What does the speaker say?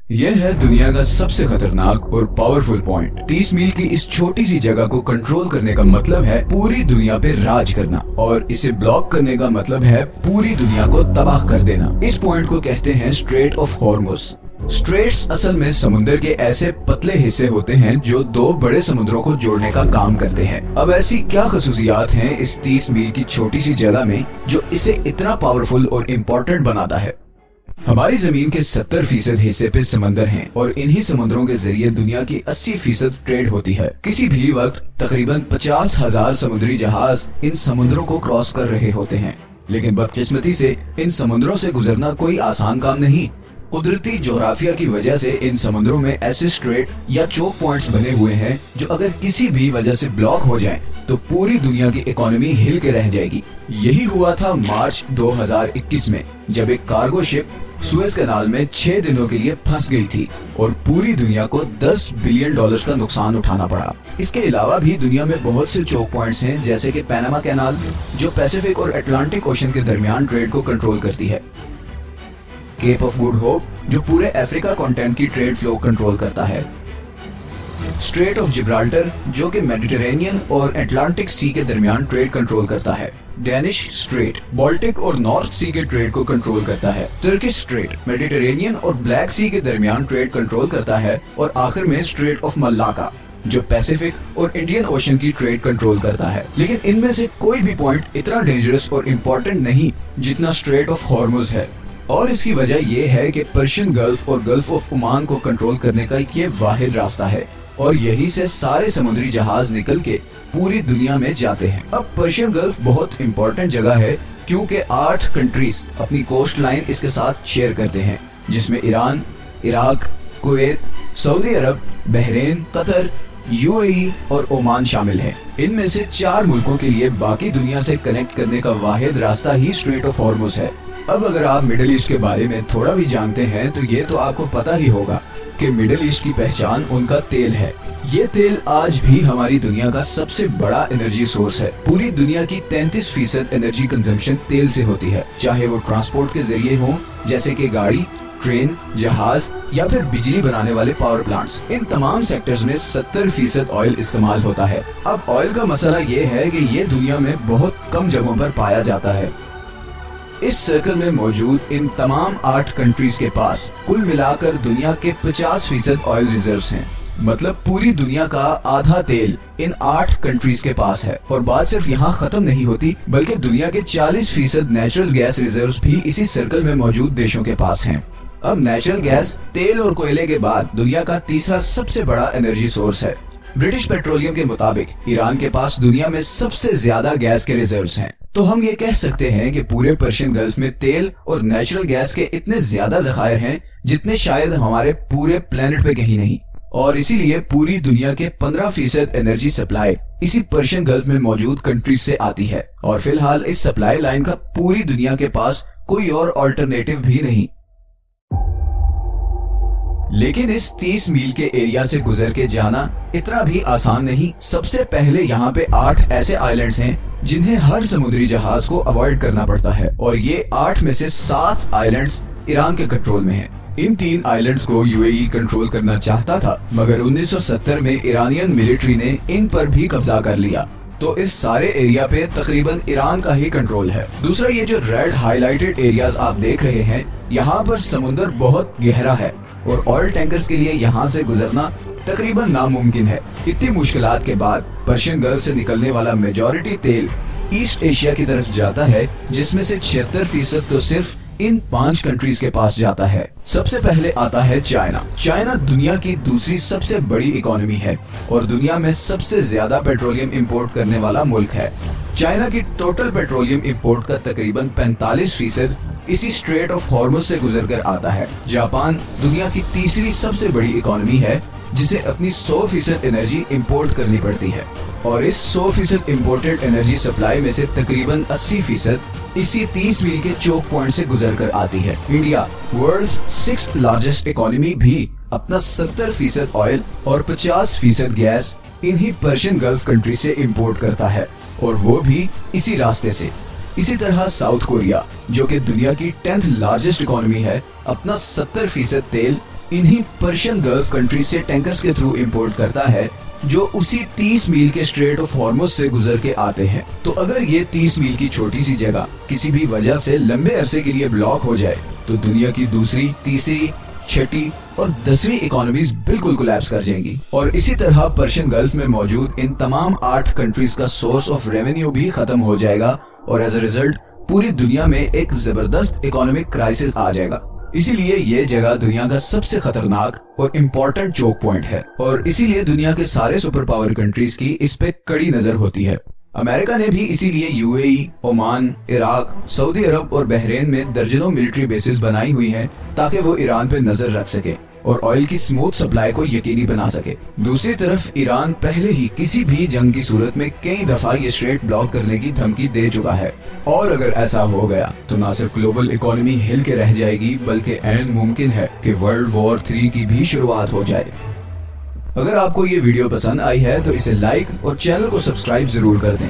यह है दुनिया का सबसे खतरनाक और पावरफुल पॉइंट। 30 मील की इस छोटी सी जगह को कंट्रोल करने का मतलब है पूरी दुनिया पे राज करना, और इसे ब्लॉक करने का मतलब है पूरी दुनिया को तबाह कर देना। इस पॉइंट को कहते हैं स्ट्रेट ऑफ हॉर्मुज। स्ट्रेट्स असल में समुद्र के ऐसे पतले हिस्से होते हैं जो दो बड़े समुद्रों को जोड़ने का काम करते हैं। अब ऐसी क्या खसूसियात हैं इस 30 मील की छोटी सी जगह में जो इसे इतना पावरफुल और इम्पोर्टेंट बनाता है? हमारी जमीन के 70% हिस्से पे समंदर हैं, और इन्हीं समुद्रों के जरिए दुनिया की 80% ट्रेड होती है। किसी भी वक्त तकरीबन 50,000 समुद्री जहाज इन समुद्रों को क्रॉस कर रहे होते हैं। लेकिन बदकिस्मती से इन समुद्रों से गुजरना कोई आसान काम नहीं। कुदरती जोग्राफिया की वजह से इन समुद्रों में ऐसे स्ट्रेट या चोक पॉइंट्स बने हुए हैं जो अगर किसी भी वजह से ब्लॉक हो जाएं, तो पूरी दुनिया की इकोनॉमी हिल के रह जाएगी। यही हुआ था मार्च 2021 में, जब एक कार्गो शिप सुएज कैनाल में 6 दिनों के लिए फंस गई थी और पूरी दुनिया को $10 बिलियन का नुकसान उठाना पड़ा। इसके अलावा भी दुनिया में बहुत से चोक पॉइंट्स हैं, जैसे कि पैनामा कैनाल जो पैसिफिक और अटलांटिक ओशन के दरमियान ट्रेड को कंट्रोल करती है, केप ऑफ गुड होप जो पूरे अफ्रीका कॉन्टिनेंट की ट्रेड फ्लो कंट्रोल करता है, स्ट्रेट ऑफ जिब्राल्टर जो कि मेडिटेरेनियन और अटलांटिक सी के दरमियान ट्रेड कंट्रोल करता है, डेनिश स्ट्रेट बाल्टिक और नॉर्थ सी के ट्रेड को कंट्रोल करता है, तुर्किश स्ट्रेट मेडिटेरेनियन और ब्लैक सी के दरमियान ट्रेड कंट्रोल करता है, और आखिर में स्ट्रेट ऑफ मलाक्का जो पैसिफिक और इंडियन ओशन की ट्रेड कंट्रोल करता है। लेकिन इनमें से कोई भी पॉइंट इतना डेंजरस और इम्पोर्टेंट नहीं जितना स्ट्रेट ऑफ हॉर्मुज है, और इसकी वजह यह है कि पर्शियन गल्फ और गल्फ ऑफ ओमान को कंट्रोल करने का ये वाहिद रास्ता है, और यही से सारे समुद्री जहाज निकल के पूरी दुनिया में जाते हैं। अब पर्शियन गल्फ बहुत इम्पोर्टेंट जगह है क्योंकि 8 कंट्रीज अपनी कोस्ट लाइन इसके साथ शेयर करते हैं, जिसमें ईरान, इराक, कुवैत, सऊदी अरब, बहरीन, कतर, यूएई और ओमान शामिल हैं। इनमें से 4 मुल्कों के लिए बाकी दुनिया से कनेक्ट करने का वाहिद रास्ता ही स्ट्रेट ऑफ हॉर्मुज है। अब अगर आप मिडिल ईस्ट के बारे में थोड़ा भी जानते हैं तो ये तो आपको पता ही होगा कि मिडिल ईस्ट की पहचान उनका तेल है। ये तेल आज भी हमारी दुनिया का सबसे बड़ा एनर्जी सोर्स है। पूरी दुनिया की 33% एनर्जी कंजम्पशन तेल से होती है, चाहे वो ट्रांसपोर्ट के जरिए हो जैसे कि गाड़ी, ट्रेन, जहाज या फिर बिजली बनाने वाले पावर प्लांट्स। इन तमाम सेक्टर्स में 70% ऑयल इस्तेमाल होता है। अब ऑयल का मसला ये है कि ये दुनिया में बहुत कम जगहों पर पाया जाता है। इस सर्कल में मौजूद इन तमाम 8 कंट्रीज के पास कुल मिलाकर दुनिया के 50% ऑयल रिजर्व्स हैं। मतलब पूरी दुनिया का आधा तेल इन 8 कंट्रीज के पास है। और बात सिर्फ यहाँ खत्म नहीं होती, बल्कि दुनिया के 40% नेचुरल गैस रिजर्व्स भी इसी सर्कल में मौजूद देशों के पास हैं। अब नेचुरल गैस तेल और कोयले के बाद दुनिया का तीसरा सबसे बड़ा एनर्जी सोर्स है। ब्रिटिश पेट्रोलियम के मुताबिक ईरान के पास दुनिया में सबसे ज्यादा गैस के रिजर्व्स हैं। तो हम ये कह सकते हैं कि पूरे पर्शियन गल्फ में तेल और नेचुरल गैस के इतने ज्यादा जखायर हैं जितने शायद हमारे पूरे प्लेनेट पे कहीं नहीं। और इसीलिए पूरी दुनिया के 15% एनर्जी सप्लाई इसी पर्शियन गल्फ में मौजूद कंट्रीज से आती है। और फिलहाल इस सप्लाई लाइन का पूरी दुनिया के पास कोई और अल्टरनेटिव भी नहीं। लेकिन इस 30 मील के एरिया से गुजर के जाना इतना भी आसान नहीं। सबसे पहले यहाँ पे 8 ऐसे आइलैंड्स हैं जिन्हें हर समुद्री जहाज को अवॉइड करना पड़ता है, और ये 8 में से 7 आइलैंड्स ईरान के कंट्रोल में हैं। इन 3 आइलैंड्स को यूएई कंट्रोल करना चाहता था, मगर 1970 में ईरानियन मिलिट्री ने इन पर भी कब्जा कर लिया। तो इस सारे एरिया पे तकरीबन ईरान का ही कंट्रोल है। दूसरा, ये जो रेड हाईलाइटेड एरियाज आप देख रहे हैं, यहाँ पर समुद्र बहुत गहरा है और ऑयल टैंकर्स के लिए यहाँ से गुजरना तकरीबन नामुमकिन है। इतनी मुश्किलात के बाद पर्शियन गल्फ से निकलने वाला मेजॉरिटी तेल ईस्ट एशिया की तरफ जाता है, जिसमें से 76% तो सिर्फ इन 5 कंट्रीज के पास जाता है। सबसे पहले आता है चाइना। चाइना दुनिया की दूसरी सबसे बड़ी इकोनॉमी है और दुनिया में सबसे ज्यादा पेट्रोलियम इंपोर्ट करने वाला मुल्क है। चाइना की टोटल पेट्रोलियम इंपोर्ट का तकरीबन 45% इसी स्ट्रेट ऑफ हॉर्मुज से गुजरकर आता है। जापान दुनिया की तीसरी सबसे बड़ी इकोनॉमी है, जिसे अपनी 100% एनर्जी इंपोर्ट करनी पड़ती है, और इस 100% इम्पोर्टेड एनर्जी सप्लाई में से तकरीबन 80% इसी 30 मील के चोक पॉइंट से गुजरकर आती है। India world's 6th largest economy भी अपना 70% ऑयल और 50% गैस इन्हीं पर्शियन गल्फ कंट्री से इंपोर्ट करता है, और वो भी इसी रास्ते से। इसी तरह साउथ कोरिया जो कि दुनिया की 10th लार्जेस्ट इकोनॉमी है, अपना 70% तेल इन्हीं पर्शियन गल्फ कंट्रीज से टैंकर्स के थ्रू इंपोर्ट करता है, जो उसी 30 मील के स्ट्रेट ऑफ हॉर्मुज से गुजर के आते हैं। तो अगर ये 30 मील की छोटी सी जगह किसी भी वजह से लंबे अरसे के लिए ब्लॉक हो जाए तो दुनिया की दूसरी, तीसरी, छठी और 10वीं इकोनॉमीज बिल्कुल कोलैप्स कर जाएंगी। और इसी तरह पर्शियन गल्फ में मौजूद इन तमाम 8 कंट्रीज का सोर्स ऑफ रेवेन्यू भी खत्म हो जाएगा और एज अ रिजल्ट पूरी दुनिया में एक जबरदस्त इकोनॉमिक क्राइसिस आ जाएगा। इसीलिए ये जगह दुनिया का सबसे खतरनाक और इम्पोर्टेंट चोक पॉइंट है और इसीलिए दुनिया के सारे सुपर पावर कंट्रीज की इस पे कड़ी नजर होती है। अमेरिका ने भी इसीलिए यूएई, ओमान, इराक, सऊदी अरब और बहरीन में दर्जनों मिलिट्री बेसिस बनाई हुई हैं ताकि वो ईरान पे नजर रख सके और ऑयल की स्मूथ सप्लाई को यकीनी बना सके। दूसरी तरफ ईरान पहले ही किसी भी जंग की सूरत में कई दफा ये स्ट्रेट ब्लॉक करने की धमकी दे चुका है और अगर ऐसा हो गया तो न सिर्फ ग्लोबल इकोनॉमी हिल के रह जाएगी बल्कि ऐन मुमकिन है कि वर्ल्ड वॉर 3 की भी शुरुआत हो जाए। अगर आपको ये वीडियो पसंद आई है तो इसे लाइक और चैनल को सब्सक्राइब जरूर कर दें